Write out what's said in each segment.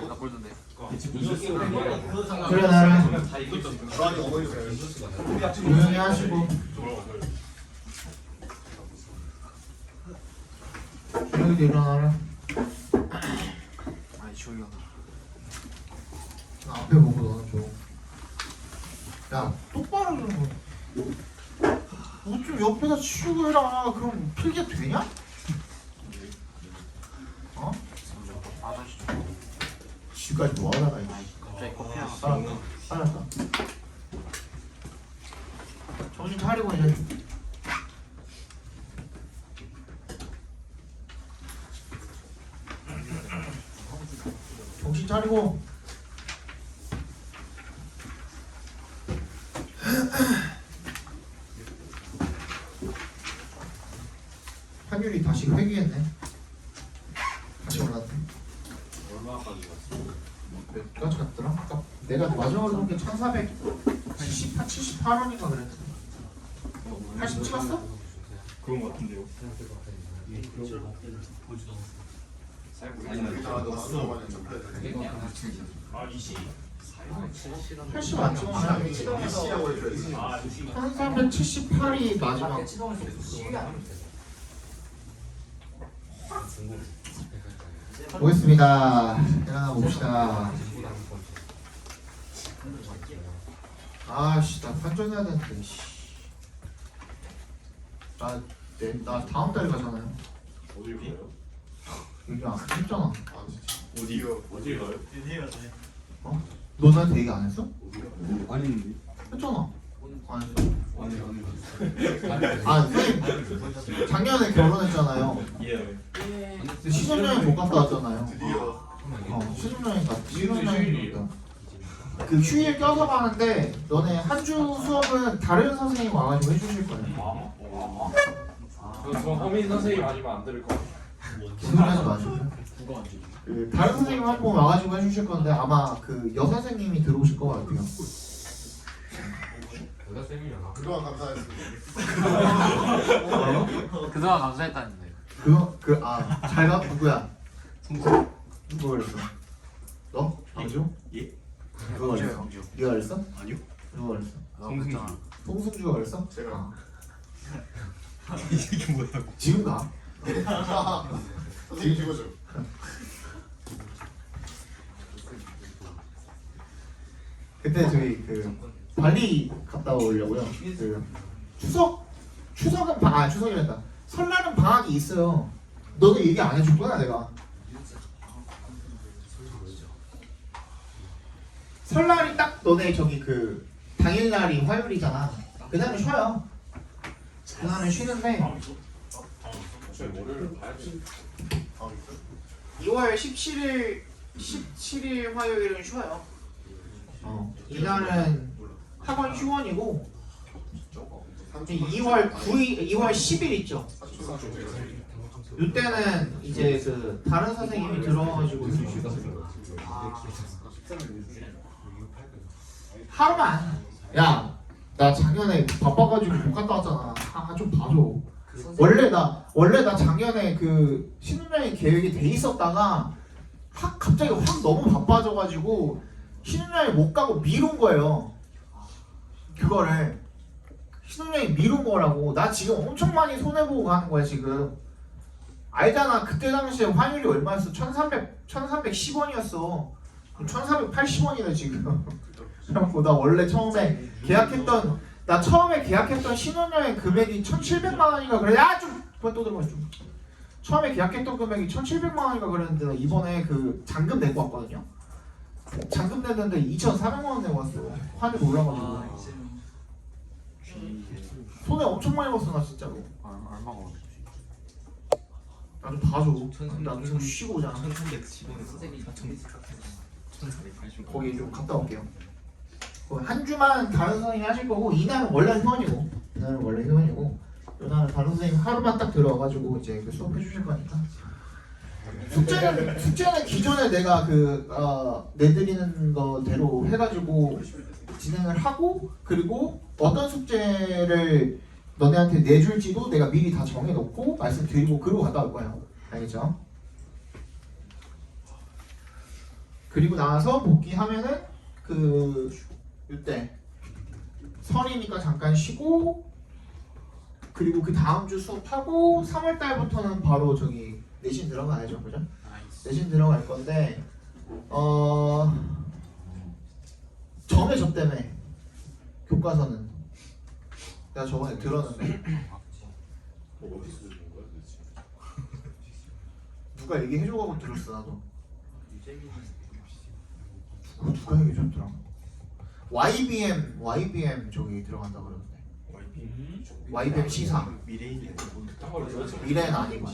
나 골든데. 그래 나랑 조용히 하시고 조용히 일어나라. 아니 조용히 하나. 나 앞에 보고 너는 좀. 야 똑바로 좀. 뭐 좀 옆에다 치우고 해라. 그럼 필기가 되냐? 어? 아저씨 좀. 지금까지 뭐 하다가 이거. 갑자기 커피 하나. 알았다. 정신 차리고 이제. 정신 차리고. 확률이 다시 회귀했네. 다시 올랐네. 얼마까지 갔어? 몇까지 갔더라? 아까 내가 마지막으로 본 게 1478원인가 그랬는데 80 찍었어? 그런 거 같은데요. 아 20. 80 안 찍었나? 1378이 마지막. 보겠습니다. 일어나 봅시다. 아씨 나 환전해야 되는데. 나 다음 달에 가잖아요. 어딜 가요? 여기 안 했잖아. 어디요? 어딜 가요? 어? 너 나한테 얘기 안 했어? 아닌데. 했잖아. 안 했어. 아니. 아 선생님 작년에 결혼했잖아요. 예. 근데 신혼여행 못 갔다 왔잖아요. 신혼여행 갔다. 그 휴일 껴서 가는데 너네 한 주 수업은 다른 선생님 와가지고 해주실 거예요. 저 허민 선생님 아니면 안 들을 거 같아요. 질문하지 마시고요. 그 다른 선생님 한 분 와가지고 해주실 건데 아마 그 여선생님이 들어오실 것 같아요. 여자 쌤이려나? 그동안 감사했습니다. 그동안 감사했다는데. 잘가 누구야? 누가 그랬어? 너? 강주? 예? 누가 그랬어? 네가 그랬어? 아니요. 누가 그랬어? 성승주. 송승주가 그랬어? 제가. 이게 뭐라고? 지금 가. 선생님 죽어줘. 그때 저희 그 발리 갔다 오려고요. 그 추석은 추석이란다. 설날은 방학이 있어요. 너도 얘기 안 해줬구나 내가. 설날이 딱 너네 저기 그 당일날이 화요일이잖아. 그다음에 쉬어요. 그다음에 쉬는데 저희 월요일 봐야지. 2월 17일 화요일은 쉬어요. 이날은 학원 휴원이고 2월 9일, 2월 10일 있죠. 이때는 이제 그 다른 선생님이 들어와가지고 하루만. 야, 나 작년에 바빠가지고 못 갔다 왔잖아. 좀 봐줘. 원래 나 작년에 그 신혼여행 계획이 돼 있었다가 갑자기 확 너무 바빠져가지고 신혼여행 못 가고 미룬 거예요. 그거를 신혼여행 미룬 거라고. 나 지금 엄청 많이 손해보고 가는 거야 지금. 알잖아. 그때 당시에 환율이 얼마였어? 1310원이었어. 1480원이네 지금. 그래갖고 나 원래 처음에 계약했던 신혼여행 금액이 1700만 원인가 그래. 그만 또 들어봐 좀. 처음에 계약했던 금액이 1700만 원인가 그랬는데 나 이번에 그 잔금 내고 왔거든요. 잔금 냈는데 2,400만 원 내고 왔어. 환율 올라가지고. 손해 엄청 많이 봤어 나 진짜로. 얼마가 오는지. 나 좀 봐줘. 나도 좀 쉬고 오잖아. 1480원. 거기 좀 갔다 올게요. 한 주만 다른 선생님이 하실 거고 이날은 원래 휴원이고 이날은 다른 선생님 하루만 딱 들어와가지고 이제 그 수업해 주실 거니까. 숙제는 기존에 내가 내드리는 거대로 해가지고 진행을 하고, 그리고 어떤 숙제를 너네한테 내줄지도 내가 미리 다 정해놓고 말씀드리고 그러고 갔다 올 거예요. 알겠죠? 그리고 나서 복귀하면은 그 이때 설이니까 잠깐 쉬고 그리고 그 다음 주 수업하고 3월 달부터는 바로 저기 내신 들어가야죠, 그죠? 내신 들어갈 건데 정해졌다며 교과서는 내가 저번에 들었는데 뭐 어디서 들은 거야 도대체? 누가 얘기해줘가고 들었어 나도. 누가 얘기해줬더라? YBM 저기 들어간다 그러는데. YBM 시사. 미래인이 그딴 걸 도대체 미래는 아니고.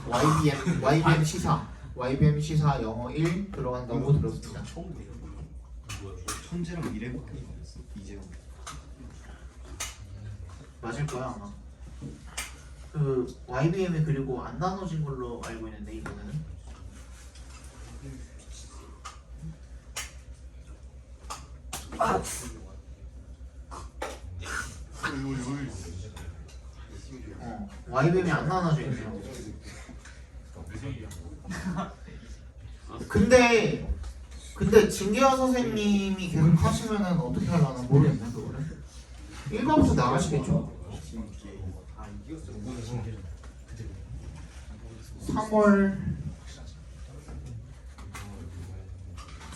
YBM 시사. YBM 시사 영어 1 들어간다고 들었습니다. 처음 들어. 천재랑 미래밖에 모르겠어. 이재용. 맞을 거야 아마. 그 YBM이 그리고 안 나눠진 걸로 알고 있는데 이번에는. YBM이 안 나눠져 있네요. 근데 진계화 선생님이 계속 하시면은 어떻게 하려나 모르겠네 그거를. 일과부터 나가시겠죠.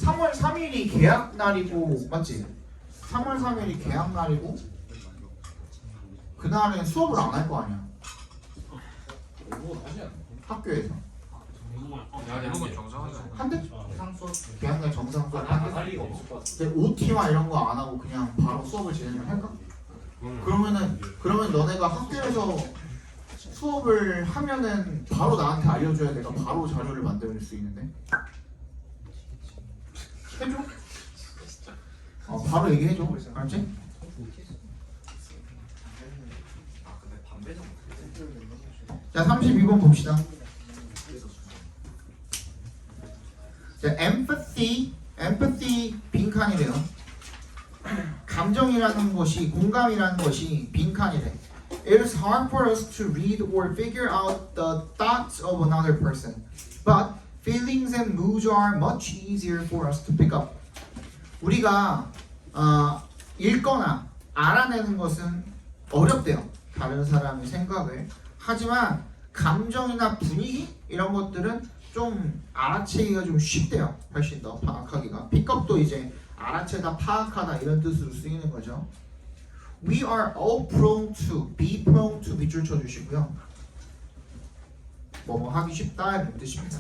3월 3일이 계약 날이고 맞지? 3월 3일이 계약 날이고 그날은 수업을 안 할 거 아니야 공부 하지 않나? 학교에서. 야 이런 건 정상하지 않아? 한대 계약 날 정상 수업 할 한대. 리가 없을 것 같아. 근데 OT와 이런 거 안 하고 그냥 바로 수업을 진행을 할까? 그러면 너네가 학교에서 수업을 하면은 바로 나한테 알려줘야 내가 바로 자료를 만들 수 있는데. 해줘? 바로 얘기해줘. 알았지? 자 32번 봅시다. 자 empathy 빈칸이래요. 감정이라는 것이 공감이라는 것이 빈칸이래. It is hard for us to read or figure out the thoughts of another person, but feelings and moods are much easier for us to pick up. 우리가 읽거나 알아내는 것은 어렵대요. 다른 사람의 생각을. 하지만 감정이나 분위기 이런 것들은 좀 알아채기가 좀 쉽대요. 훨씬 더 파악하기가. 픽업도 이제 알아채다, 파악하다 이런 뜻으로 쓰이는 거죠. We are all prone to, be prone to 밑줄 쳐주시고요. 뭐뭐 하기 쉽다 이런 뜻입니다.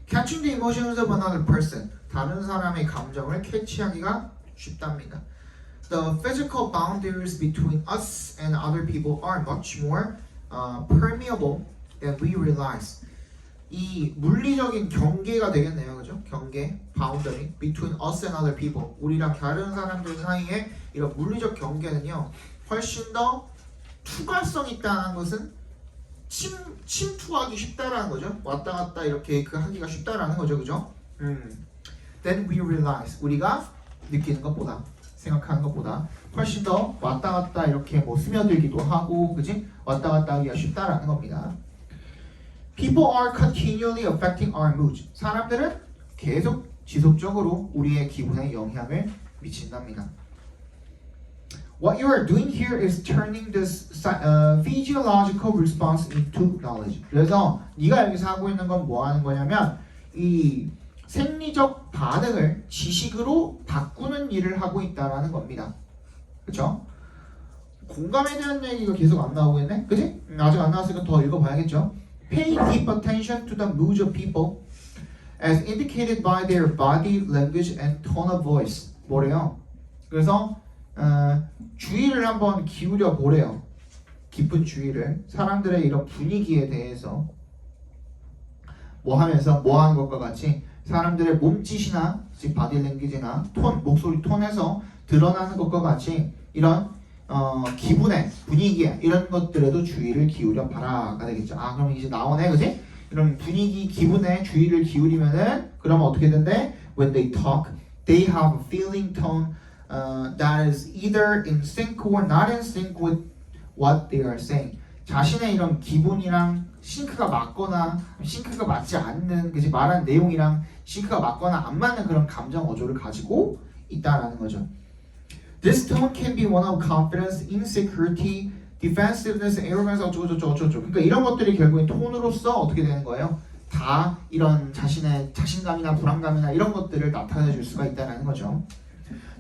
Catching the emotions of another person, 다른 사람의 감정을 캐치하기가 쉽답니다. The physical boundaries between us and other people are much more permeable than we realize. 이 물리적인 경계가 되겠네요, 그죠? 경계, boundary between us and other people. 우리랑 다른 사람들 사이에 이런 물리적 경계는요, 훨씬 더 투과성 있다는 것은 침투하기 쉽다라는 거죠. 왔다 갔다 이렇게 그 하기가 쉽다라는 거죠, 그죠? Then we realize, 우리가 느끼는 것보다, 생각하는 것보다 훨씬 더 왔다 갔다 이렇게 뭐 스며들기도 하고, 그지? 왔다 갔다 하기가 쉽다라는 겁니다. People are continually affecting our moods. 사람들은 계속 지속적으로 우리의 기분에 영향을 미친답니다. What you are doing here is turning this physiological response into knowledge. 그래서 네가 여기서 하고 있는 건 뭐 하는 거냐면 이 생리적 반응을 지식으로 바꾸는 일을 하고 있다라는 겁니다. 그렇죠? 공감에 대한 얘기가 계속 안 나오고 있네? 그치? 아직 안 나왔으니까 더 읽어봐야겠죠? Pay deep attention to the moods of people as indicated by their body language and tone of voice. 뭐래요? 그래서 주의를 한번 기울여 보래요. 깊은 주의를. 사람들의 이런 분위기에 대해서 뭐 하면서 뭐 하는 것과 같이 사람들의 몸짓이나 바디 랭귀지나 톤, 목소리 톤에서 드러나는 것과 같이 이런 기분에, 분위기에 이런 것들에도 주의를 기울여 봐라가 되겠죠. 그럼 이제 나오네, 그지? 이런 분위기, 기분에 주의를 기울이면은 그러면 어떻게 된대? When they talk, they have a feeling tone that is either in sync or not in sync with what they are saying. 자신의 이런 기분이랑 싱크가 맞거나 싱크가 맞지 않는 그지 말한 내용이랑 싱크가 맞거나 안 맞는 그런 감정 어조를 가지고 있다라는 거죠. This tone can be one of confidence, insecurity, defensiveness, arrogance 어쩌고저쩌고. 그러니까 이런 것들이 결국엔 톤으로서 어떻게 되는 거예요? 다 이런 자신의 자신감이나 불안감이나 이런 것들을 나타내 줄 수가 있다는 거죠.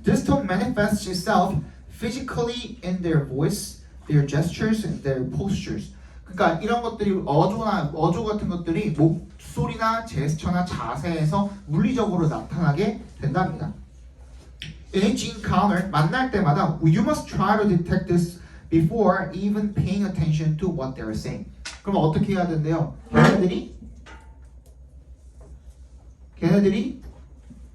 This tone manifests itself physically in their voice, their gestures, and their postures. 그러니까 이런 것들이 어조 같은 것들이 목소리나 제스처나 자세에서 물리적으로 나타나게 된답니다. In each encounter, 만날 때마다 you must try to detect this before even paying attention to what they are saying. 그럼 어떻게 해야 된대요? 걔네들이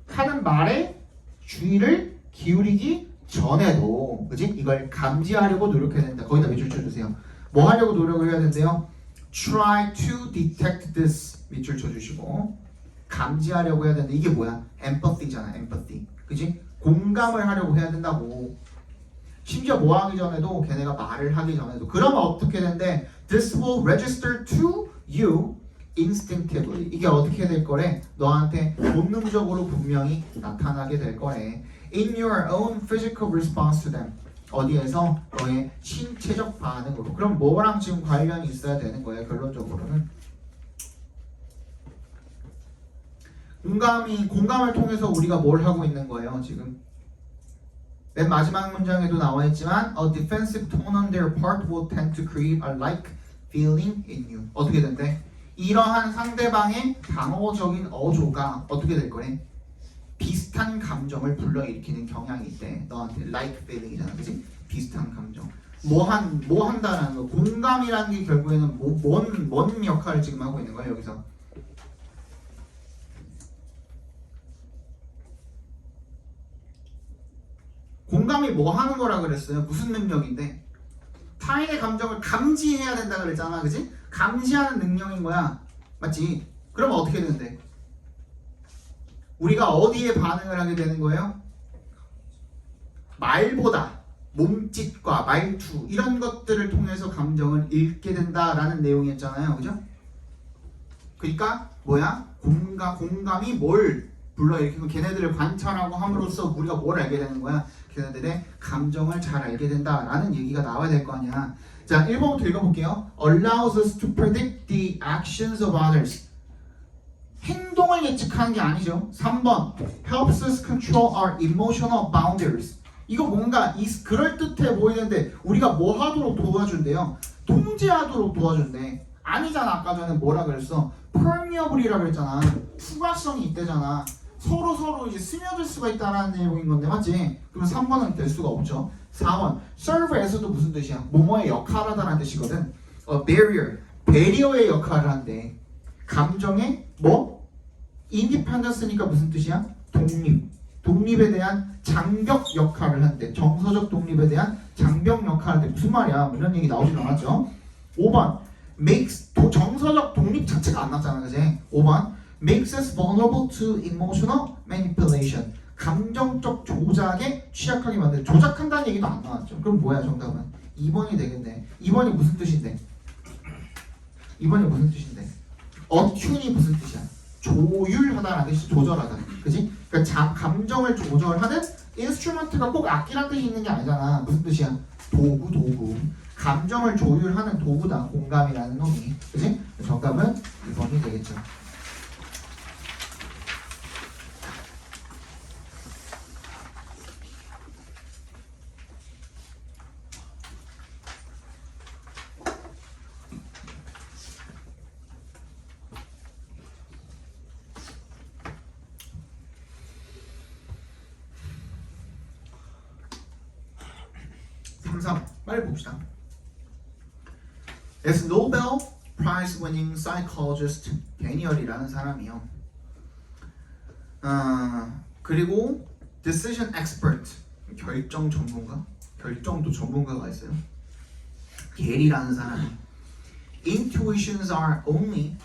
하는 말에 주의를 기울이기 전에도 그지? 이걸 감지하려고 노력해야 된다. 거기다 밑줄 쳐주세요. 뭐 하려고 노력을 해야 된대요? Try to detect this 밑줄 쳐주시고 감지하려고 해야 되는데 이게 뭐야? empathy잖아. empathy. 그지? 공감을 하려고 해야 된다고. 심지어 뭐 하기 전에도 걔네가 말을 하기 전에도 그러면 어떻게 된대? This will register to you instinctively. 이게 어떻게 될 거래? 너한테 본능적으로 분명히 나타나게 될 거래. In your own physical response to them. 어디에서? 너의 신체적 반응으로. 그럼 뭐랑 지금 관련이 있어야 되는 거예요? 결론적으로는 공감을 통해서 우리가 뭘 하고 있는 거예요? 지금 맨 마지막 문장에도 나와 있지만 A defensive tone on their part will tend to create a like feeling in you. 어떻게 된대? 이러한 상대방의 방어적인 어조가 어떻게 될 거래? 비슷한 감정을 불러일으키는 경향이 있대. 너한테 like feeling이잖아, 그렇지? 비슷한 감정. 뭐 한다라는 거. 공감이라는 게 결국에는 뭔 역할을 지금 하고 있는 거야 여기서? 공감이 뭐 하는 거라 그랬어요? 무슨 능력인데? 타인의 감정을 감지해야 된다 그랬잖아, 그렇지? 감지하는 능력인 거야, 맞지? 그러면 어떻게 되는데? 우리가 어디에 반응을 하게 되는 거예요? 말보다 몸짓과 말투 이런 것들을 통해서 감정을 읽게 된다라는 내용이었잖아요, 그죠? 그러니까 뭐야? 공감이 뭘 불러일으키고 걔네들을 관찰하고 함으로써 우리가 뭘 알게 되는 거야? 걔네들의 감정을 잘 알게 된다라는 얘기가 나와야 될 거 아니야. 자, 1번부터 읽어볼게요. Allows us to predict the actions of others. 행동을 예측하는 게 아니죠. 3번 helps us control our emotional boundaries. 이거 뭔가 그럴듯해 보이는데 우리가 뭐 하도록 도와준대요? 통제하도록 도와준대. 아니잖아. 아까 전에 뭐라 그랬어? permeable이라 그랬잖아. 투과성이 있대잖아. 서로 이제 스며들 수가 있다라는 내용인 건데, 맞지? 그러면 3번은 될 수가 없죠. 4번 serve에서도 무슨 뜻이야? 뭐뭐의 역할을 하다라는 뜻이거든. barrier, 배리어의 역할을 한대. 감정의 뭐? independence니까 무슨 뜻이야? 독립에 대한 장벽 역할을 한대. 정서적 독립에 대한 장벽 역할을 한대. 무슨 말이야? 이런 얘기 나오진 않았죠. 5번 makes 정서적 독립 자체가 안 났잖아, 그지? 5번 makes us vulnerable to emotional manipulation. 감정적 조작에 취약하게 만든. 조작한다는 얘기도 안 나왔죠. 그럼 뭐야 정답은? 2번이 되겠네. 2번이 무슨 뜻인데? attune이 무슨 뜻이야? 조율하다라는 뜻이 조절하다. 그지? 그러니까 감정을 조절하는 인스트루먼트가 꼭 악기란 뜻이 있는 게 아니잖아. 무슨 뜻이야? 도구. 감정을 조율하는 도구다. 공감이라는 놈이. 그지? 정답은 2번이 되겠죠. 빨리 봅시다. As Nobel Prize winning psychologist 데니얼이라는 사람이요. 그리고 decision expert 결정 전문가, 결정도 전문가가 있어요. 게리라는 사람이 intuitions are only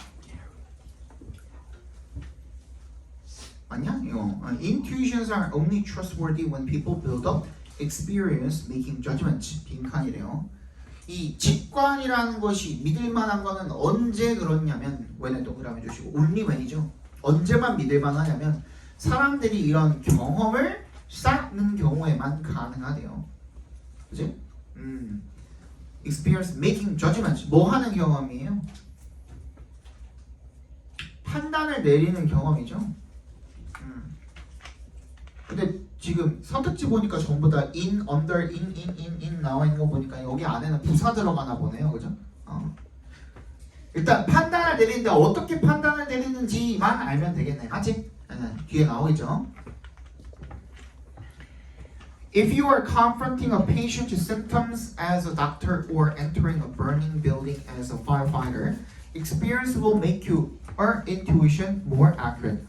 맞냐? 이거 intuitions are only trustworthy when people build up experience making judgments. 빈칸이래요. 이 직관이라는 것이 믿을 만한 거는 언제 그렇냐면 when에 동그라미 주시고 only when이죠. 언제만 믿을 만하냐면 사람들이 이런 경험을 쌓는 경우에만 가능하대요. 그지? experience making judgments. 뭐 하는 경험이에요? 판단을 내리는 경험이죠. 근데 지금 선택지 보니까 전부 다 in, under, in 나와 있는 거 보니까 여기 안에는 부사 들어가나 보네요. 그죠? 일단 판단을 내리는데 어떻게 판단을 내리는지만 알면 되겠네. 맞지? 뒤에 나오겠죠. If you are confronting a patient's symptoms as a doctor or entering a burning building as a firefighter, experience will make your intuition more accurate.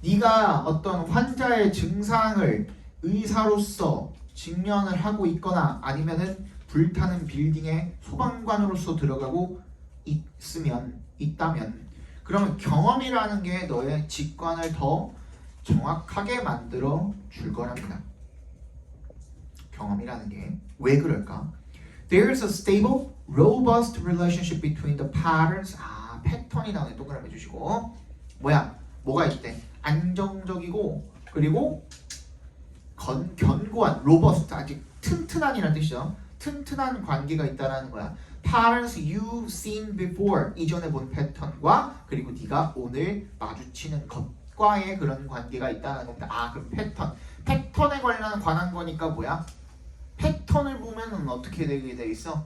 네가 어떤 환자의 증상을 의사로서 직면을 하고 있거나 아니면은 불타는 빌딩에 소방관으로서 들어가고 있다면 그러면 경험이라는 게 너의 직관을 더 정확하게 만들어 줄 거랍니다. 경험이라는 게 왜 그럴까? There is a stable, robust relationship between the patterns. 패턴이 나오네. 동그라미 주시고 뭐가 있대? 안정적이고 그리고 견고한, robust, 아직 튼튼한이라는 뜻이죠. 튼튼한 관계가 있다라는 거야. Patterns you've seen before, 이전에 본 패턴과 그리고 네가 오늘 마주치는 것과의 그런 관계가 있다는 겁니다. 그럼 패턴에 관한 거니까 뭐야? 패턴을 보면은 어떻게 되게 돼 있어?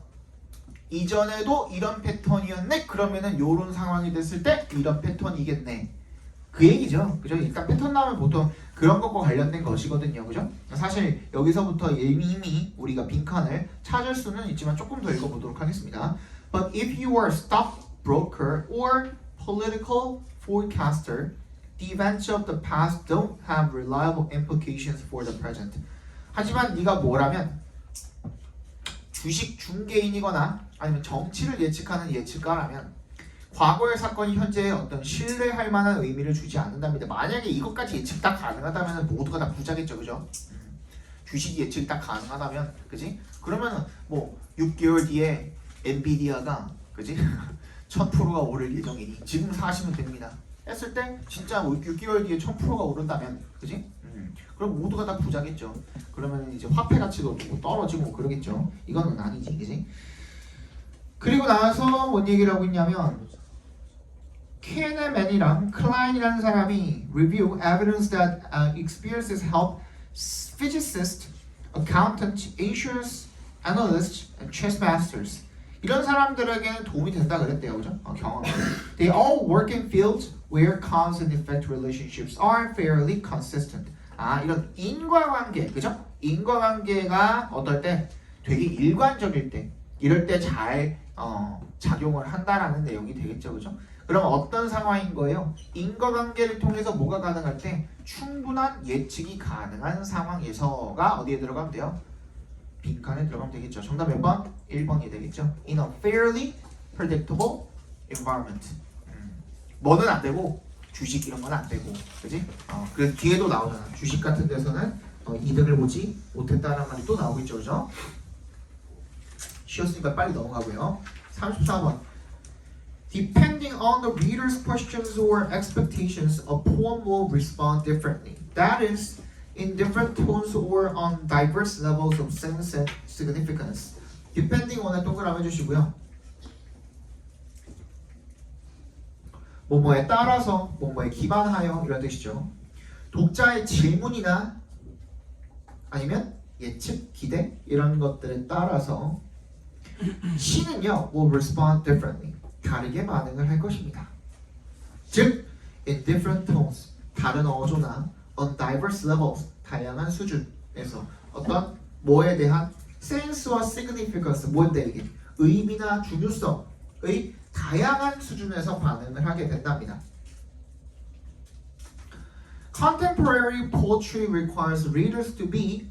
이전에도 이런 패턴이었네? 그러면은 요런 상황이 됐을 때 이런 패턴이겠네. 그 얘기죠. 그죠? 일단 패턴 나오면 보통 그런 것과 관련된 것이거든요. 그죠? 사실 여기서부터 이미 우리가 빈칸을 찾을 수는 있지만 조금 더 읽어보도록 하겠습니다. But if you are a stockbroker or political forecaster, the events of the past don't have reliable implications for the present. 하지만 네가 뭐라면 주식 중개인이거나 아니면 정치를 예측하는 예측가라면 과거의 사건이 현재의 어떤 신뢰할 만한 의미를 주지 않는답니다. 만약에 이것까지 예측 다 가능하다면 모두가 다 부자겠죠, 그죠? 주식 예측이 다 가능하다면, 그지? 그러면은 뭐 6개월 뒤에 엔비디아가, 그지? 1000%가 오를 예정이니 지금 사시면 됩니다. 했을 때 진짜 6개월 뒤에 1000%가 오른다면, 그지? 그럼 모두가 다 부자겠죠. 그러면 이제 화폐 가치도 떨어지고 그러겠죠. 이거는 아니지, 그지? 그리고 나서 뭔 얘기를 하고 있냐면 케네맨이랑 클라인이라는 사람이 review evidence that experiences help physicists, accountants, insurance analysts, and chess masters. 이런 사람들에게는 도움이 된다 그랬대요, 그죠? 경험. They all work in fields where cause and effect relationships are fairly consistent. 이런 인과관계, 그죠? 인과관계가 어떨 때 되게 일관적일 때, 이럴 때 잘 작용을 한다라는 내용이 되겠죠, 그죠? 그럼 어떤 상황인 거예요? 인과관계를 통해서 뭐가 가능할 때 충분한 예측이 가능한 상황에서가 어디에 들어가면 돼요? 빈칸에 들어가면 되겠죠. 정답 몇 번? 1번이 되겠죠. In a fairly predictable environment. 뭐는 안 되고 주식 이런 건 안 되고, 그지? 그래서 뒤에도 나오잖아. 주식 같은 데서는 이득을 보지 못했다는 말이 또 나오겠죠, 그죠? 쉬었으니까 빨리 넘어가고요. 34번. Depending on the reader's questions or expectations, a poem will respond differently. That is, in different tones or on diverse levels of sense and significance. Depending on에 동그라미 해주시고요. 뭐뭐에 따라서, 뭐뭐에 기반하여 이런 뜻이죠. 독자의 질문이나 아니면 예측, 기대 이런 것들에 따라서 시는요 will respond differently. 다르게 반응을 할 것입니다. 즉, in different tones, 다른 어조나 on diverse levels, 다양한 수준에서 어떤 뭐에 대한 sense와 significance, 뭔데 이게? 의미나 중요성의 다양한 수준에서 반응을 하게 된답니다. Contemporary poetry requires readers to be,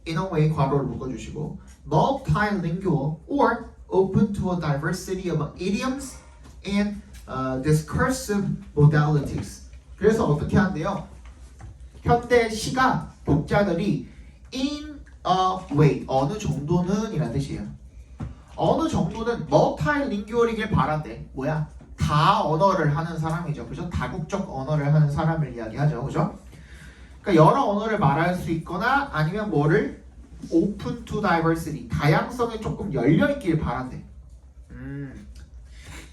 in a way, 괄호를 묶어주시고, multilingual or open to a diversity of idioms and discursive modalities. 그래서 어떻게 한대요? 현대 시가 독자들이 in a way, 어느 정도는 이란 뜻이에요. 어느 정도는 멀티링구얼이길 바란대. 뭐야? 다 언어를 하는 사람이죠. 그죠? 다국적 언어를 하는 사람을 이야기하죠. 그죠? 그러니까 여러 언어를 말할 수 있거나 아니면 뭐를 open to diversity, 다양성에 조금 열려 있길 바란대.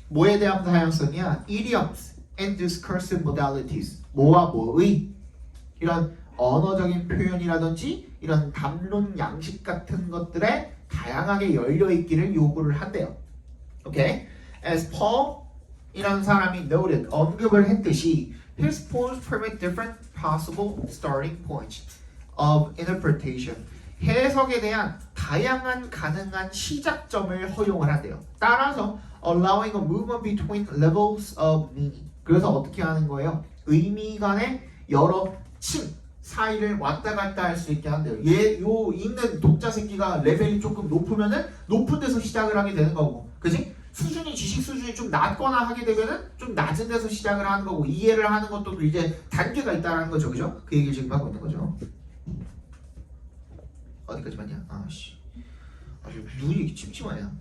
뭐에 대한 다양성이야? idioms and discursive modalities. 뭐와 뭐의 이런 언어적인 표현이라든지 이런 담론 양식 같은 것들에 다양하게 열려 있기를 요구를 한대요. 오케이? As Paul 이런 사람이 noted 언급을 했듯이 his poems permit different possible starting points of interpretation. 해석에 대한 다양한 가능한 시작점을 허용을 한대요. 따라서 allowing a movement between levels of meaning. 그래서 어떻게 하는 거예요? 의미 간의 여러 층 사이를 왔다 갔다 할 수 있게 한대요. 요 읽는 독자 새끼가 레벨이 조금 높으면은 높은 데서 시작을 하게 되는 거고, 그지? 지식 수준이 좀 낮거나 하게 되면은 좀 낮은 데서 시작을 하는 거고, 이해를 하는 것도 이제 단계가 있다는 거죠, 그죠? 그 얘기를 지금 하고 있는 거죠. 어디까지 봤냐? 아씨, 아주 눈이 침침하냐.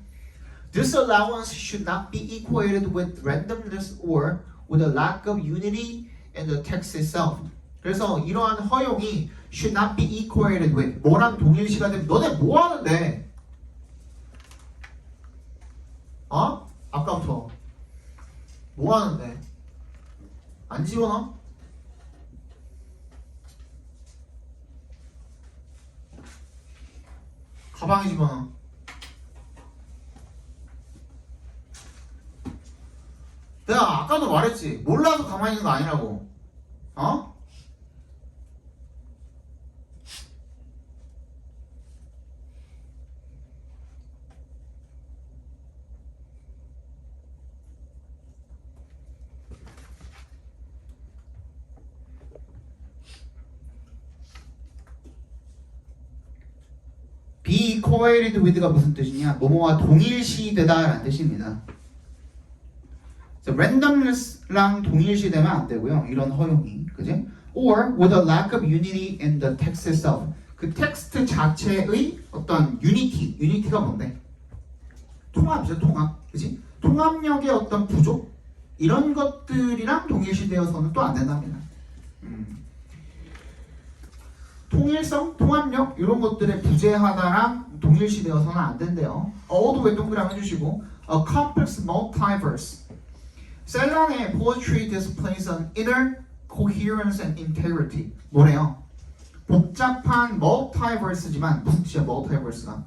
This allowance should not be equated with randomness or with a lack of unity in the text itself. 그래서 이러한 허용이 should not be equated with 뭐랑 동일시가 되면 너네 뭐 하는데? 어? 아까부터 뭐 하는데? 안 집어넣어? 가방에 집어넣어. 내가 아까도 말했지. 몰라서 가만히 있는 거 아니라고. 어? be equated with가 무슨 뜻이냐? 뭐뭐와 동일시되다라는 뜻입니다. randomness랑 동일시되면 안 되고요. 이런 허용이, 그지? Or with a lack of unity in the text itself. 그 텍스트 자체의 어떤 유니티가 뭔데? 통합이죠, 통합, 그지? 통합력의 어떤 부족 이런 것들이랑 동일시되어서는 또 안 된답니다. 통일성, 통합력 이런 것들의 부재하다랑 동일시되어서는 안 된대요. 어도 왜 동그라미 해주시고 a complex multiverse. 셀란의 poetry displays an inner coherence and integrity. 뭐래요? 복잡한 multiverse지만 무슨 뜻이야 multiverse가?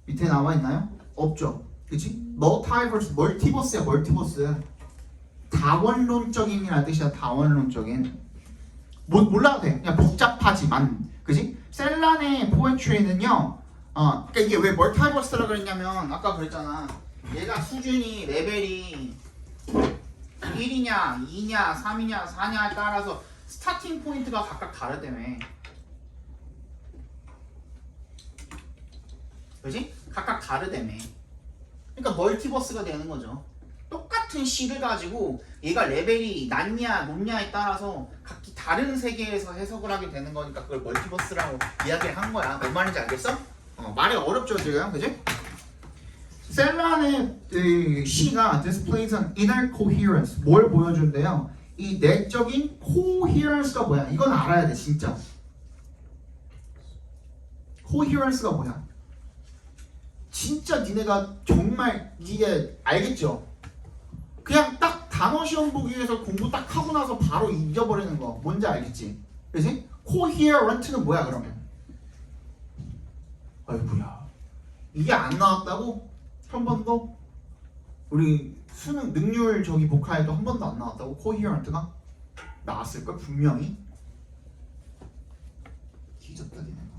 밑에 나와 있나요? 없죠. 그치? multiverse, 멀티버스야 멀티버스. 다원론적인이라는 뜻이야 다원론적인. 몰라도 돼. 그냥 복잡하지만, 그지? 셀란의 포에트리는요, 그러니까 이게 왜 멀티버스라고 그랬냐면 아까 그랬잖아. 얘가 수준이 레벨이 1이냐, 2냐, 3이냐, 4냐에 따라서 스타팅 포인트가 각각 다르다며. 그지? 각각 다르다며. 그러니까 멀티버스가 되는 거죠. 똑같은 C를 가지고 얘가 레벨이 낮냐 높냐에 따라서 각기 다른 세계에서 해석을 하게 되는 거니까 그걸 멀티버스라고 이야기를 한 거야. 뭔 말인지 알겠어? 말이 어렵죠 지금, 그지? 셀란의 C가 displays an inner coherence. 뭘 보여준대요? 이 내적인 coherence가 뭐야? 이건 알아야 돼 진짜. coherence가 뭐야? 진짜 니네가 정말 이게 알겠죠? 그냥 딱 단어 시험 보기 위해서 공부 딱 하고 나서 바로 잊어버리는 거 뭔지 알겠지? 그치? coherent는 뭐야 그러면? 아이고야 이게 안 나왔다고? 한 번도? 우리 수능 능률 저기 복화에도 한 번도 안 나왔다고? coherent가? 나왔을걸 분명히? 뒤졌다 니네가.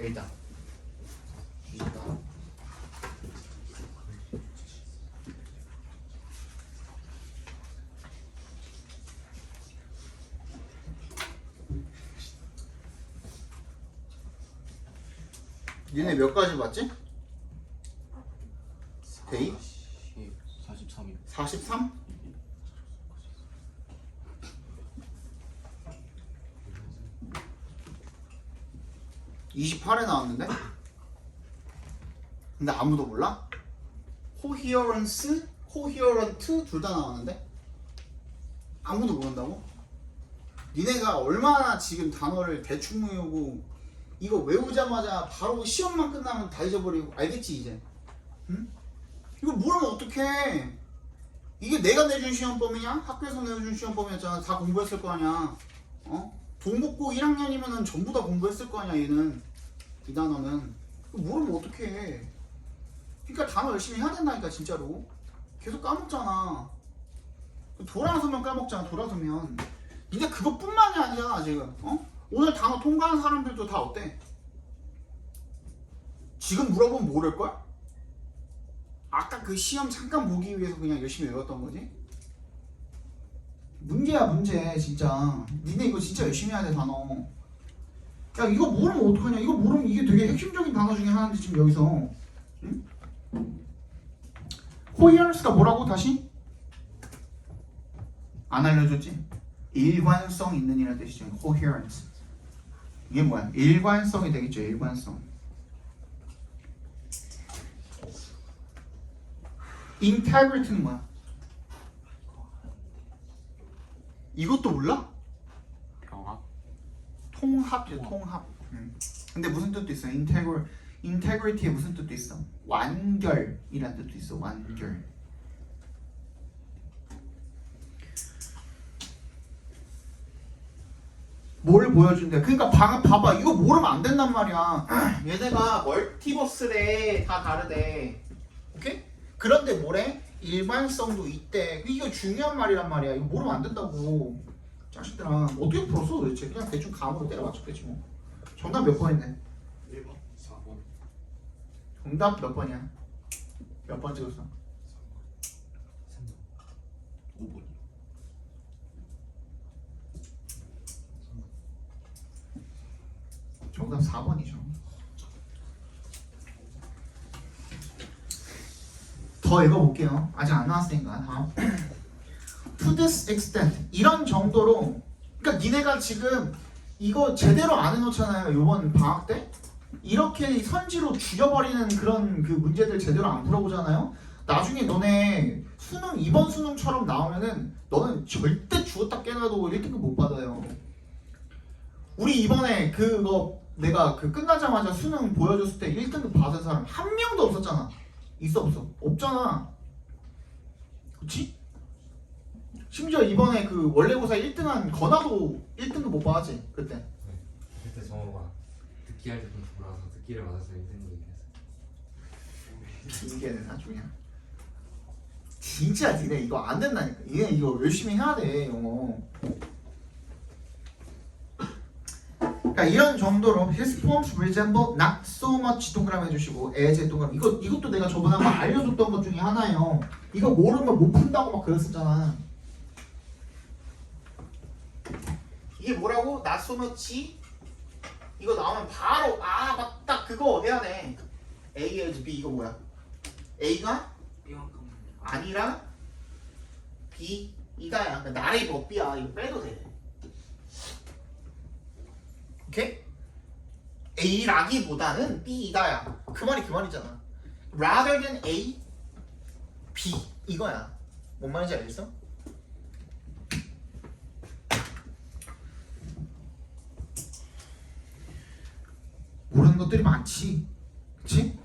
일단 뒤졌다. 니네 몇 가지 봤지? 데이? 43일. 43? (28에) 나왔는데? 근데 아무도 몰라? coherence, coherent 둘 다 나왔는데? 아무도 모른다고? 니네가 얼마나 지금 단어를 대충 외우고 이거 외우자마자 바로 시험만 끝나면 다 잊어버리고 알겠지 이제? 응? 이거 모르면 어떡해? 이게 내가 내준 시험범위냐? 학교에서 내준 시험범위였잖아. 다 공부했을 거 아니야. 어? 동국고 1학년이면은 전부 다 공부했을 거 아니야 얘는. 이 단어는. 이거 모르면 어떡해? 그러니까 단어 열심히 해야 된다니까 진짜로. 계속 까먹잖아. 돌아서면 까먹잖아. 돌아서면. 니네 그것뿐만이 아니야 지금. 어? 오늘 단어 통과한 사람들도 다 어때? 지금 물어보면 모를걸? 아까 그 시험 잠깐 보기 위해서 그냥 열심히 외웠던 거지? 문제야 문제 진짜. 니네 이거 진짜 열심히 해야 돼 단어. 야 이거 모르면 어떡하냐. 이거 모르면 이게 되게 핵심적인 단어 중에 하나인데 지금 여기서. 응? coherence가 뭐라고 다시? 안 알려줬지? 일관성 있는 이라는 뜻이죠. coherence. 이게 뭐야? 일관성이 되겠죠. 일관성. integrity는 뭐야? 이것도 몰라? 병합? 통합이죠. 통합. 근데 무슨 뜻도 있어? integrity에 무슨 뜻도 있어? 완결이라는 뜻도 있어. 완결. 뭘 보여준대? 그러니까 봐봐. 이거 모르면 안 된단 말이야. 얘네가 멀티버스래. 다 다르대. 오케이? 그런데 뭐래? 일관성도 있대. 이거 중요한 말이란 말이야. 이거 모르면 안 된다고. 자식들아 어떻게 풀었어 도대체? 그냥 대충 감으로 때려 맞췄겠지 뭐. 정답 몇 번이네? 1번 4번. 정답 몇 번이야? 몇 번 찍었어? 5번. 정답 4번이죠. 더 읽어볼게요. 아직 안 나왔으니까. 다음. To this extent. 이런 정도로. 그러니까 니네가 지금 이거 제대로 안 해놓잖아요. 이번 방학 때. 이렇게 선지로 죽여버리는 그런 그 문제들 제대로 안 풀어보잖아요. 나중에 너네 수능 이번 수능처럼 나오면은 너는 절대 죽었다 깨나도 1등급 못 받아요. 우리 이번에 그거 내가 그 끝나자마자 수능 보여줬을 때 1등급 받은 사람 한 명도 없었잖아. 있어 없어? 없잖아. 그치? 심지어 이번에 그 원래고사 1등한 건아도 1등급 못 받았지 그때. 그때 정호가 듣기 할 때 좀 돌아서 듣기를 맞아서 1등급 얘기했어. 이게 아주 그냥 진짜 니네 이거 안 된다니까. 얘 이거 열심히 해야 돼 영어. 그러니까 이런 정도로 his poems resemble not so much 동그라미 해주시고 as 동그라미. 이것도 내가 저번에 한번 알려줬던 것 중에 하나예요. 이거 모르면 못 푼다고 막 그랬었잖아. 이게 뭐라고? not so much. 이거 나오면 바로 아 맞다 그거 해야 돼. A as B 이거 뭐야? A가 아니라 B 이다야. 그러니까 나의 법비야. 이거 빼도 돼. 오케이? A라기보다는 B이다야. 그 말이 그 말이잖아. Rather than A, B 이거야. 뭔 말인지 알겠어? 모르는 것들이 많지. 그치?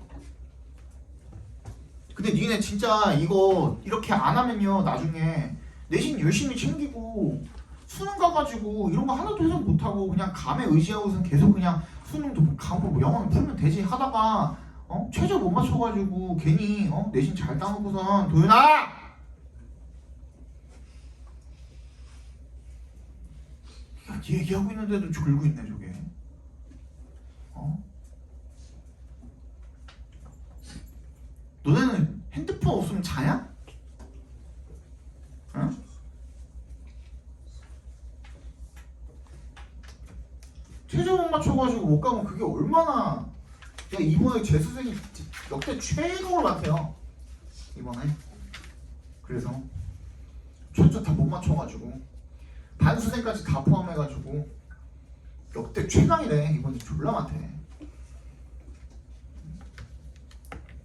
근데 니네 진짜 이거 이렇게 안 하면요 나중에 내신 열심히 챙기고 수능 가가지고 이런 거 하나도 해석 못하고 그냥 감에 의지하고서 계속 그냥 수능도 가고 뭐 영어는 풀면 되지 하다가 최저 못 맞춰가지고 괜히 내신 잘 따놓고선 도윤아! 얘기하고 있는데도 졸고 있네 저게. 너네는 핸드폰 없으면 자냐? 응? 최저 못 맞춰가지고 못 가면 그게 얼마나 이번에 재수생이 역대 최고로 많대요. 이번에. 그래서 최초 다 못 맞춰가지고 반수생까지 다 포함해가지고 역대 최강이래. 이번에 졸라 많대.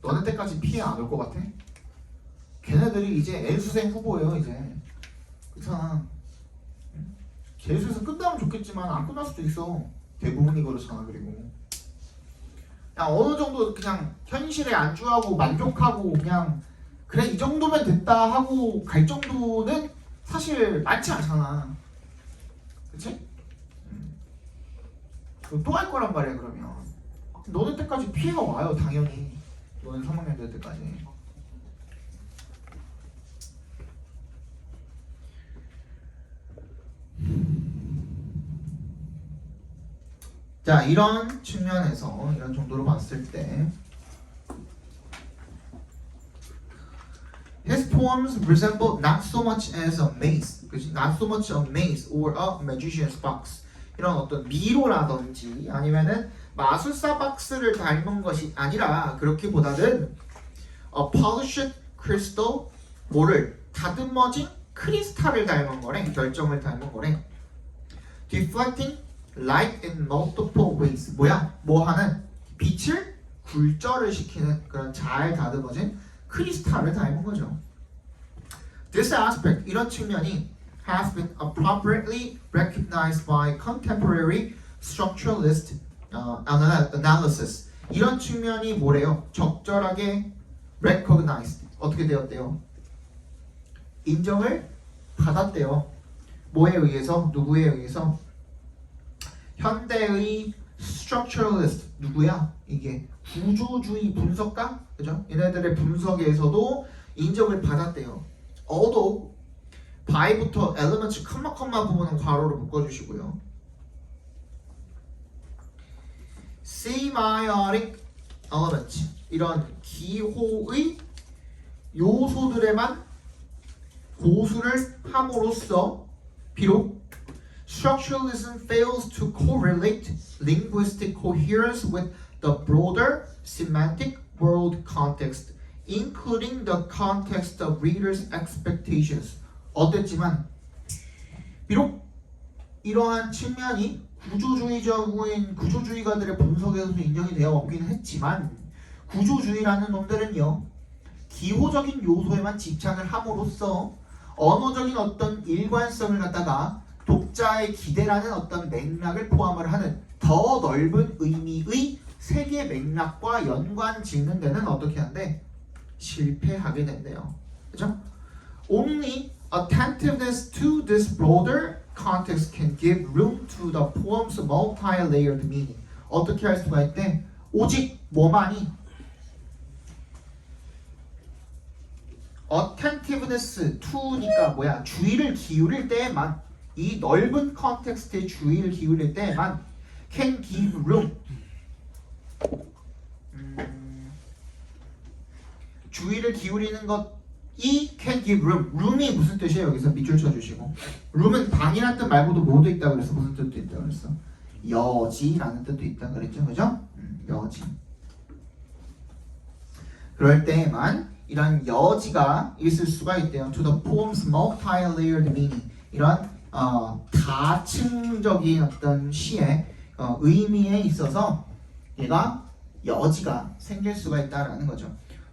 너네 때까지 피해 안 올 것 같아? 걔네들이 이제 L수생 후보예요 이제. 그렇잖아. 재수에서 끝나면 좋겠지만 안 끝날 수도 있어. 대부분이 그렇잖아. 그리고 그냥 어느 정도 그냥 현실에 안주하고 만족하고 그냥 그래 이 정도면 됐다 하고 갈 정도는 사실 많지 않잖아. 그치? 또 할 거란 말이야. 그러면 너네 때까지 피해가 와요 당연히. 너네 3학년 될 때까지. 자, 이런 측면에서 이런 정도로 봤을 때 His poems resemble not so much as a maze, not so much a maze or a magician's box. 이런 어떤 미로라든지 아니면은 마술사 박스를 닮은 것이 아니라 그렇기보다는 a polished crystal, 뭐를 다듬어진 크리스탈을 닮은 거래. 결정을 닮은 거래. Deflecting light in multiple ways. 뭐야? 뭐 하는? 빛을 굴절을 시키는 그런 잘 다듬어진 크리스탈을 닮은 거죠. This aspect, 이런 측면이 has been appropriately recognized by contemporary structuralist analysis. 이런 측면이 뭐래요? 적절하게 recognized. 어떻게 되었대요? 인정을 받았대요. 뭐에 의해서? 누구에 의해서? 현대의 structuralist 누구야? 이게 구조주의 분석가? 그죠? 얘네들의 분석에서도 인정을 받았대요. although by부터 elements 컴마 부분은 괄호로 묶어주시고요. semiotic elements 이런 기호의 요소들에만 고수를 함으로써 비록 structuralism fails to correlate linguistic coherence with the broader semantic world context, including the context of readers' expectations. 어땠지만 비록 이러한 측면이 구조주의가들의 분석에서도 인정이 되어 없긴 했지만 구조주의라는 놈들은요 기호적인 요소에만 집착을 함으로써 언어적인 어떤 일관성을 갖다가 독자의 기대라는 어떤 맥락을 포함을 하는 더 넓은 의미의 세계 맥락과 연관 짓는 데는 어떻게 한대? 실패하게 된대요. 그죠? Only attentiveness to this broader context can give room to the poem's multi-layered meaning. 어떻게 할 수가 있대? 오직 뭐만이? attentiveness to니까 뭐야? 주의를 기울일 때에만 이 넓은 컨텍스트에 주의를 기울일 때에만 can give room 주의를 기울이는 것이 can give room. room이 무슨 뜻이에요? 여기서 밑줄 쳐주시고 room은 방이라는 뜻 말고도 뭐도 있다 그랬어? 무슨 뜻도 있다 그랬어? 여지라는 뜻도 있다 그랬죠? 그죠? 여지. 그럴 때에만 이런 여지가 있을 수가 있대요. To the poem's multi-layered meaning. 이런 다층적인 어떤 시의 의미에 있어서 얘가 여지가 생길 수가 있다라는 거죠.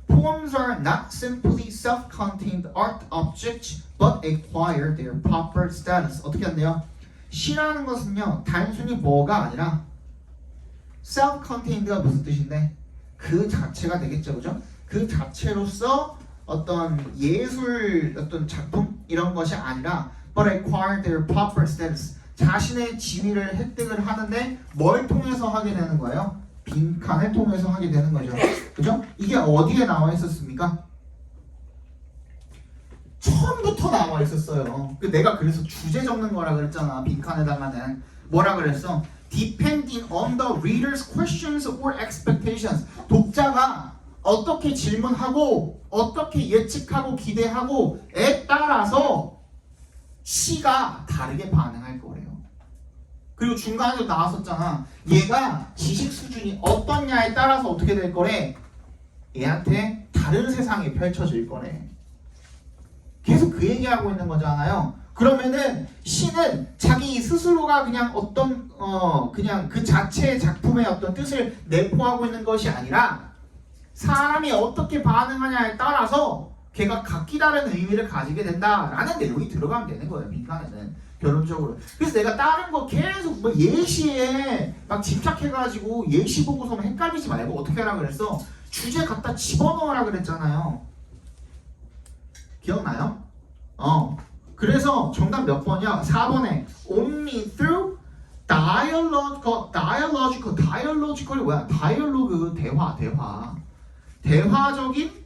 Poems are not simply self-contained art objects, but acquire their proper status. 어떻게 한대요? 시라는 것은요, 단순히 뭐가 아니라 self-contained가 무슨 뜻인데? 그 자체가 되겠죠, 그죠? 그 자체로서 어떤 예술, 어떤 작품 이런 것이 아니라 but acquire their proper status. 자신의 지위를 획득을 하는데 뭘 통해서 하게 되는 거예요? 빈칸을 통해서 하게 되는 거죠. 그죠? 이게 어디에 나와 있었습니까? 처음부터 나와 있었어요. 내가 그래서 주제 적는 거라 그랬잖아. 빈칸에다가는 뭐라 그랬어? Depending on the reader's questions or expectations. 독자가 어떻게 질문하고 어떻게 예측하고 기대하고에 따라서 시가 다르게 반응할 거래요. 그리고 중간에도 나왔었잖아. 얘가 지식 수준이 어떻냐에 따라서 어떻게 될 거래? 얘한테 다른 세상이 펼쳐질 거래. 계속 그 얘기하고 있는 거잖아요. 그러면은 신은 자기 스스로가 그냥 어떤 그냥 그 자체의 작품의 어떤 뜻을 내포하고 있는 것이 아니라 사람이 어떻게 반응하냐에 따라서 걔가 각기 다른 의미를 가지게 된다라는 내용이 들어가면 되는 거예요. 민간에는 결론적으로. 그래서 내가 다른 거 계속 뭐 예시에 막 집착해가지고 예시 보고서만 헷갈리지 말고 어떻게 하라 그랬어? 주제 갖다 집어넣으라 그랬잖아요. 기억나요? 그래서 정답 몇 번이야? 4번에 only through dialogical이 뭐야? 다이얼로그 대화적인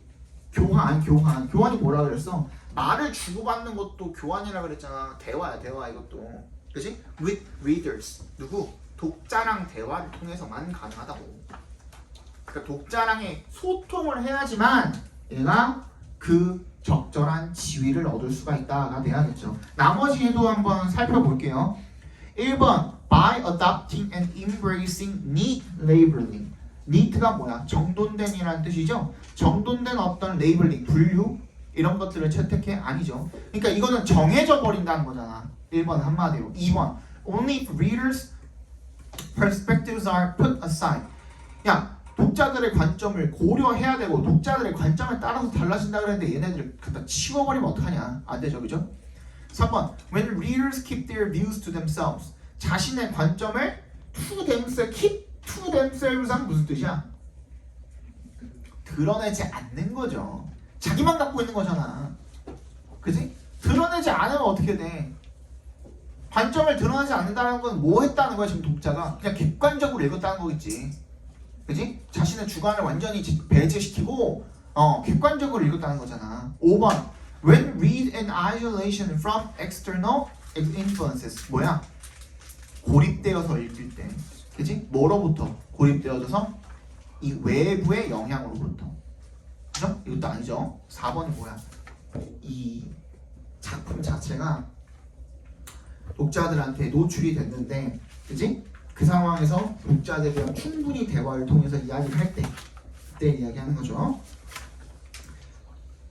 교환이 뭐라 그랬어? 말을 주고받는 것도 교환이라 그랬잖아. 대화 이것도. 그치? with readers. 누구? 독자랑 대화를 통해서만 가능하다고. 그러니까 독자랑의 소통을 해야지만 얘가 그 적절한 지위를 얻을 수가 있다가 돼야겠죠. 나머지도 한번 살펴볼게요. 1번 by adopting and embracing neat labeling. neat가 뭐야? 정돈된이라는 뜻이죠. 정돈된 어떤 레이블링, 분류 이런 것들을 채택해? 아니죠. 그러니까 이거는 정해져 버린다는 거잖아. 1번 한마디로. 2번 only if readers perspectives are put aside. 야, 독자들의 관점을 고려해야 되고 독자들의 관점에 따라서 달라진다 그랬는데 얘네들을 갖다 치워버리면 어떡하냐. 안 되죠. 그죠? 3번 when readers keep their views to themselves. 자신의 관점을 keep to themselves 하면 무슨 뜻이야? 드러내지 않는 거죠. 자기만 갖고 있는 거잖아. 그지? 드러내지 않으면 어떻게 돼? 관점을 드러내지 않는다는 건 뭐 했다는 거야 지금 독자가? 그냥 객관적으로 읽었다는 거겠지. 그지? 자신의 주관을 완전히 배제시키고 객관적으로 읽었다는 거잖아. 5번 when read in isolation from external influences. 뭐야? 고립되어서 읽을 때. 그지? 뭐로부터? 고립되어져서 이 외부의 영향으로부터. 그죠? 이것도 아니죠. 4번이 뭐야? 이 작품 자체가 독자들한테 노출이 됐는데, 그지? 그 상황에서 독자들이랑 충분히 대화를 통해서 이야기를 할 때, 그때 이야기하는 거죠.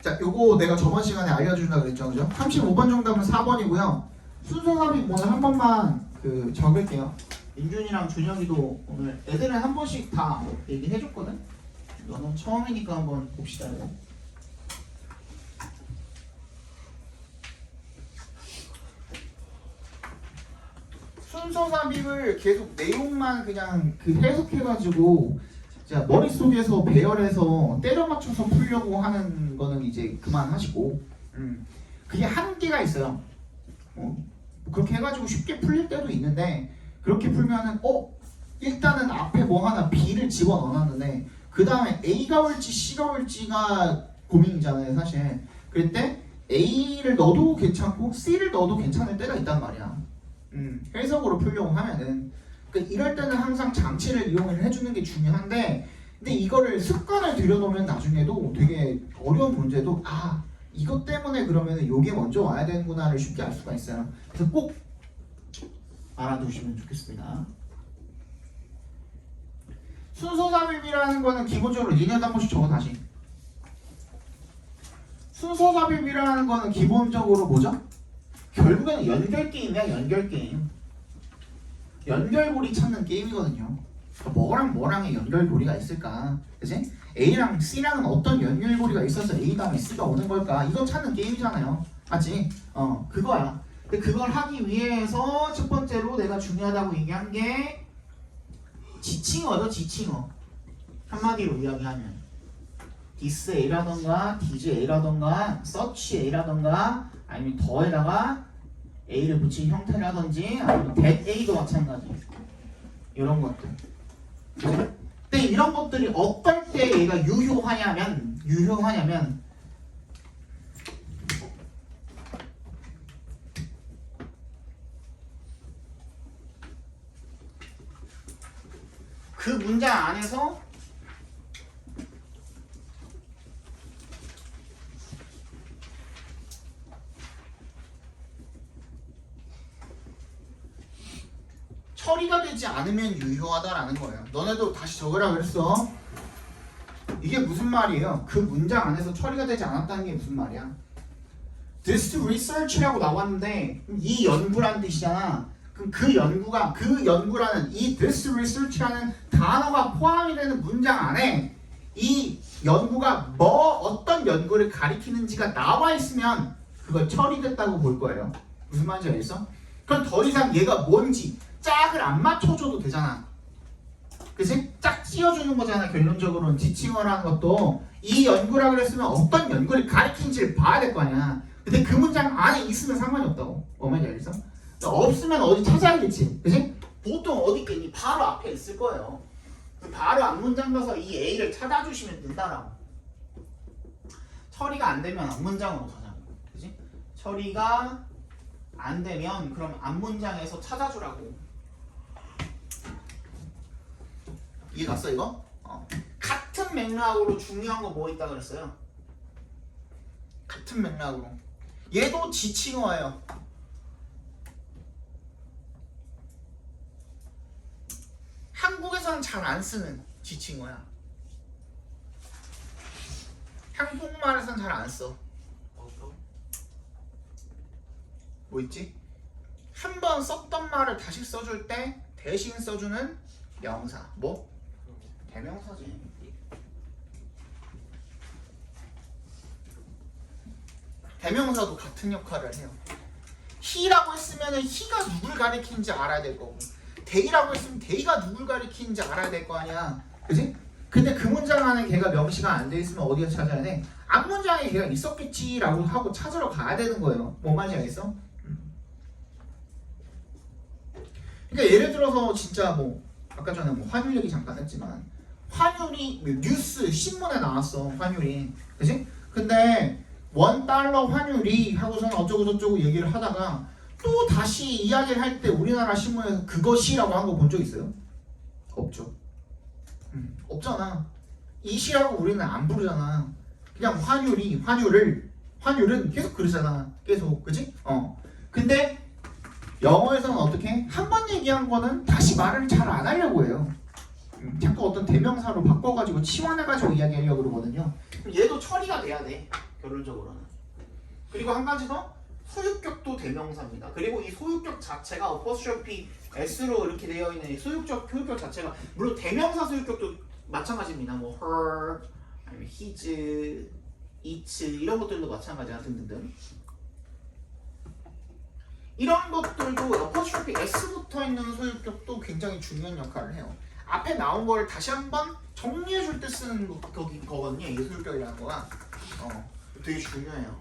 자, 요거 내가 저번 시간에 알려준다 그랬죠, 그죠? 35번 정답은 4번이고요. 순서 삽입 오늘 한 번만 적을게요. 민준이랑 준혁이도 오늘 애들은 한 번씩 다 얘기해줬거든. 너는 처음이니까 한번 봅시다. 이거. 순서 삽입을 계속 내용만 그냥 해석해가지고 자, 머릿속에서 배열해서 때려 맞춰서 풀려고 하는 거는 이제 그만하시고 그게 한계가 있어요. 그렇게 해가지고 쉽게 풀릴 때도 있는데 그렇게 풀면은 일단은 앞에 뭐 하나 B를 집어넣어놨는데 그 다음에 A가 올지 C가 올지가 고민이잖아요 사실. 그럴 때 A를 넣어도 괜찮고 C를 넣어도 괜찮을 때가 있단 말이야. 해석으로 풀려고 하면은 그러니까 이럴 때는 항상 장치를 이용을 해주는 게 중요한데 근데 이거를 습관을 들여놓으면 나중에도 되게 어려운 문제도 이것 때문에 그러면은 요게 먼저 와야 되는구나를 쉽게 알 수가 있어요. 그래서 꼭 알아두시면 좋겠습니다. 순서 삽입이라는 거는 기본적으로 니네도 한 번씩 적어 다시. 순서 삽입이라는 거는 기본적으로 뭐죠? 결국에는 연결 게임이야. 연결 게임. 연결고리 찾는 게임이거든요. 뭐랑 뭐랑의 연결고리가 있을까? 그치? A랑 C랑은 어떤 연결고리가 있어서 A 다음에 C가 오는 걸까? 이거 찾는 게임이잖아요. 맞지? 그거야. 근데 그걸 하기 위해서 첫 번째로 내가 중요하다고 얘기한 게 지칭어죠. 지칭어. 한마디로 이야기하면 this A라던가 this A라던가 such A라던가 아니면 더에다가 A를 붙인 형태라든지 아니면 that A도 마찬가지. 이런 것들. 근데 이런 것들이 어떨 때 얘가 유효하냐면 그 문장 안에서 처리가 되지 않으면 유효하다라는 거예요. 너네도 다시 적으라 그랬어. 이게 무슨 말이에요? 그 문장 안에서 처리가 되지 않았다는 게 무슨 말이야? This research라고 나왔는데 이 연구란 뜻이잖아. 그럼 그 연구라는 이 this research라는 단어가 포함이 되는 문장 안에 이 연구가 어떤 연구를 가리키는지가 나와 있으면 그걸 처리됐다고 볼 거예요. 무슨 말인지 알겠어? 그럼 더 이상 얘가 뭔지 짝을 안 맞춰줘도 되잖아. 그치? 짝 씌워주는 거잖아. 결론적으로는 지칭어라는 것도 이 연구라 그랬으면 어떤 연구를 가리키는지를 봐야 될 거 아니야. 근데 그 문장 안에 있으면 상관이 없다고. 뭔 말인지 알겠어? 없으면 어디 찾아야겠지. 그치? 보통 어디 있겠니? 바로 앞에 있을 거예요. 바로 앞문장 가서 이 A를 찾아주시면 된다라고. 처리가 안 되면 앞문장으로 가자고. 그치? 처리가 안 되면 그럼 앞문장에서 찾아주라고. 이해 갔어 이거? 같은 맥락으로 중요한 거 뭐 있다 그랬어요? 같은 맥락으로. 얘도 지칭어예요. 한국에서는 잘 안 쓰는 지칭어야. 한국말에서는 잘 안 써. 뭐 있지? 한 번 썼던 말을 다시 써줄 때 대신 써주는 명사. 뭐? 대명사지. 대명사도 같은 역할을 해요. he라고 했으면 he가 누굴 가리키는지 알아야 될 거고, they라고 했으면 they가 누굴 가리키는지 알아야 될 거 아니야. 그지? 근데 그 문장 안에 걔가 명시가 안 돼 있으면 어디에 찾아야 돼? 앞 문장에 걔가 있었겠지라고 하고 찾으러 가야 되는 거예요. 뭔 말인지 알겠어? 그러니까 예를 들어서 진짜 뭐 아까 전에 뭐 환율 얘기 잠깐 했지만 환율이 뉴스 신문에 나왔어. 환율이. 그지? 근데 $1 환율이 하고서는 어쩌고 저쩌고 얘기를 하다가 또 다시 이야기를 할 때 우리나라 신문에서 그것이라고 한 거 본 적 있어요? 없죠. 없잖아. 이시라고 우리는 안 부르잖아. 그냥 환율은 계속 그러잖아. 계속. 그지? 근데 영어에서는 어떻게? 한 번 얘기한 거는 다시 말을 잘 안 하려고 해요. 자꾸 어떤 대명사로 바꿔가지고 치환해가지고 이야기하려고 그러거든요. 얘도 처리가 돼야 돼. 결론적으로는. 그리고 한 가지 더, 소유격도 대명사입니다. 그리고 이 소유격 자체가 어퍼스트로피 S로 이렇게 되어 있는 이 소유격 자체가 물론 대명사 소유격도 마찬가지입니다. 뭐 her, 아니면 his, its 이런 것들도 마찬가지야. 등등등. 이런 것들도 어퍼스트로피 S 붙어 있는 소유격도 굉장히 중요한 역할을 해요. 앞에 나온 걸 다시 한번 정리해 줄 때 쓰는 거거든요. 이 소유격이라는 거가. 되게 중요해요.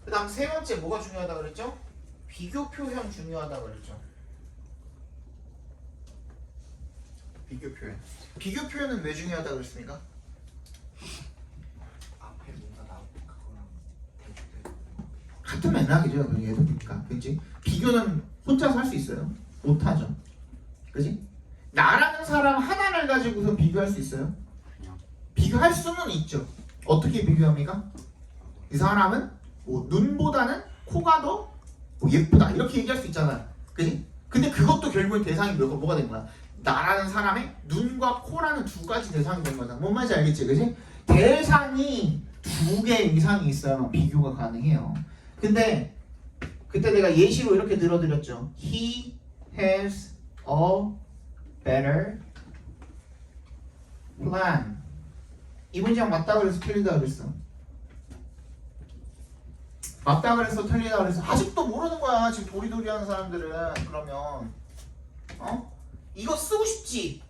그 다음 세 번째 뭐가 중요하다 그랬죠? 비교 표현 중요하다 그랬죠. 비교 표현. 비교 표현은 왜 중요하다 그랬습니까? 앞에 뭔가 나오고 그거랑 대조돼. 같은 맥락이죠. 얘도 보니까. 그치? 비교는 혼자서 할 수 있어요? 못하죠. 그치? 나라는 사람 하나를 가지고서 비교할 수 있어요? 비교할 수는 있죠. 어떻게 비교합니까? 이 사람은 뭐 눈보다는 코가 더 뭐 예쁘다 이렇게 얘기할 수 있잖아. 그치? 근데 그것도 결국엔 대상이 뭐가 된 거야? 나라는 사람의 눈과 코라는 두 가지 대상이 된 거다. 뭔 말인지 알겠지? 그치? 대상이 두 개 이상이 있어야만 비교가 가능해요. 근데 그때 내가 예시로 이렇게 들어드렸죠. He has a better plan. 이 문장 맞다 그래서 틀리다 그랬어. 맞다 그래서 틀리다 그래서 아직도 모르는 거야. 지금 도리도리 하는 사람들은. 그러면 이거 쓰고 싶지?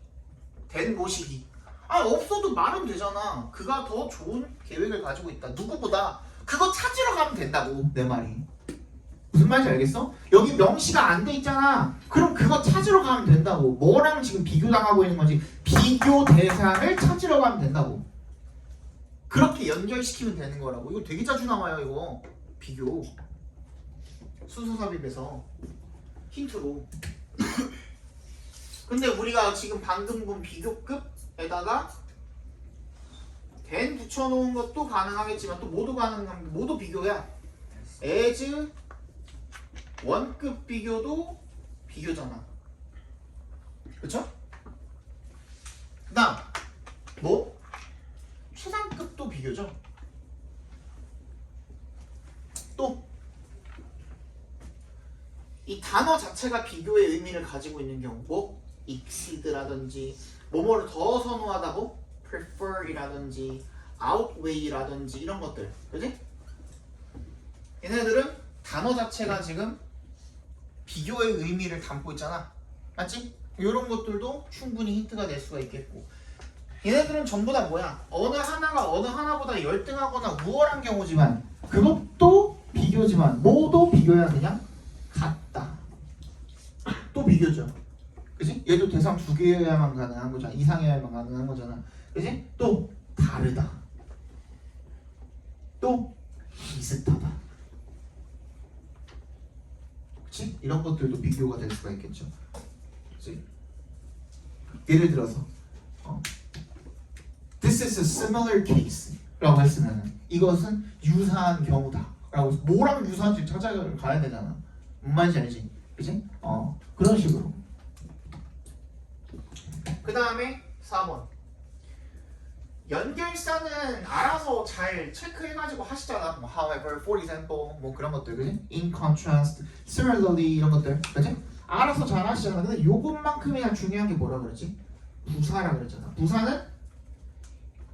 된 모시기. 없어도 말은 되잖아. 그가 더 좋은 계획을 가지고 있다. 누구보다. 그거 찾으러 가면 된다고. 내 말이. 무슨 말인지 알겠어? 여기 명시가 안 돼 있잖아. 그럼 그거 찾으러 가면 된다고. 뭐랑 지금 비교당하고 있는 건지 비교 대상을 찾으러 가면 된다고. 그렇게 연결시키면 되는 거라고. 이거 되게 자주 나와요. 이거 비교 수소삽입에서 힌트로. 근데 우리가 지금 방금 본 비교급에다가 된 붙여놓은 것도 가능하겠지만 또 모두 가능한 게 모두 비교야. as 원급 비교도 비교잖아. 그쵸? 그다음 뭐? 최상급도 비교죠. 또 이 단어 자체가 비교의 의미를 가지고 있는 경우 뭐? exceed라든지 뭐뭐를 더 선호하다고? prefer이라든지 outweigh라든지 이런 것들 그지? 얘네들은 단어 자체가 지금 비교의 의미를 담고 있잖아 맞지? 이런 것들도 충분히 힌트가 될 수가 있겠고 얘네들은 전부 다 뭐야? 어느 하나가 어느 하나보다 열등하거나 우월한 경우지만 그것도 비교지만 뭐도 비교야 그냥 같다 또 비교죠 그지? 얘도 대상 2개여야만 가능한 거잖아 이상이어야만 가능한 거잖아 그지? 또 다르다 또 비슷하다 그치? 이런 것들도 비교가 될 수가 있겠죠 그치? 예를 들어서 This is a similar case 라고 했으면 이것은 유사한 경우다 라고 해서 뭐랑 유사한지 찾아가야 되잖아 뭔 말인지 알지? 그치? 그런 식으로 그 다음에 4번 연결사는 알아서 잘 체크해가지고 하시잖아 뭐 however, for example 뭐 그런 것들 그치? in contrast, similarly 이런 것들 그치? 알아서 잘 하시잖아 근데 요것만큼이나 중요한 게 뭐라 그랬지? 부사라 그랬잖아 부사는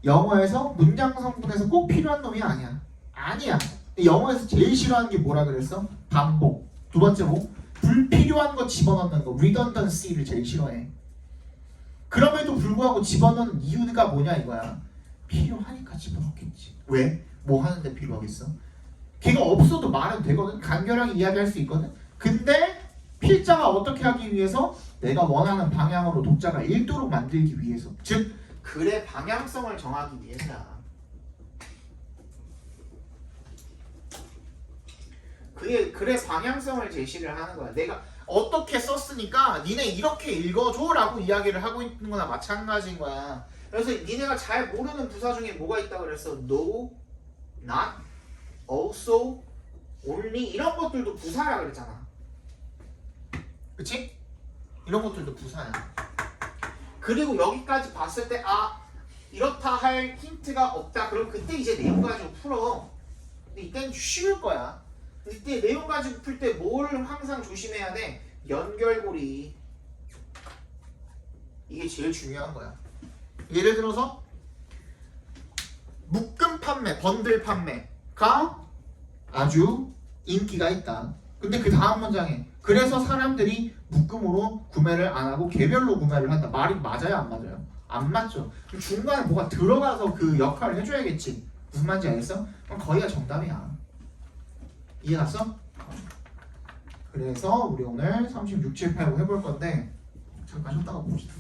영어에서 문장 성분에서 꼭 필요한 놈이 아니야 아니야 영어에서 제일 싫어하는 게 뭐라 그랬어? 반복 두 번째 뭐? 불필요한 거 집어넣는 거 redundancy를 제일 싫어해 그럼에도 불구하고 집어넣는 이유가 뭐냐 이거야 필요하니까 집어넣겠지 왜? 뭐 하는데 필요하겠어? 걔가 없어도 말은 되거든 간결하게 이야기할 수 있거든 근데 필자가 어떻게 하기 위해서 내가 원하는 방향으로 독자가 읽도록 만들기 위해서 즉 글의 방향성을 정하기 위해서야 그게 글의 방향성을 제시를 하는 거야 내가 어떻게 썼으니까 니네 이렇게 읽어줘 라고 이야기를 하고 있는 거나 마찬가지인 거야 그래서 니네가 잘 모르는 부사 중에 뭐가 있다 그랬어 no, not, also, only 이런 것들도 부사라 그랬잖아 그치? 이런 것들도 부사야 그리고 여기까지 봤을 때 이렇다 할 힌트가 없다 그럼 그때 이제 내용 가지고 풀어 근데 이때는 쉬울 거야 이때 내용 가지고 풀 때 뭘 항상 조심해야 돼? 연결고리 이게 제일 중요한 거야 예를 들어서 묶음 판매, 번들 판매가 아주 인기가 있다 근데 그 다음 문장에 그래서 사람들이 묶음으로 구매를 안 하고 개별로 구매를 한다 말이 맞아요 안 맞아요? 안 맞죠 그럼 중간에 뭐가 들어가서 그 역할을 해줘야겠지 무슨 말인지 알겠어? 그럼 거기가 정답이야 이해 갔어? 그래서 우리 오늘 36, 7, 8 해볼 건데 잠깐 쉬었다가 봅시다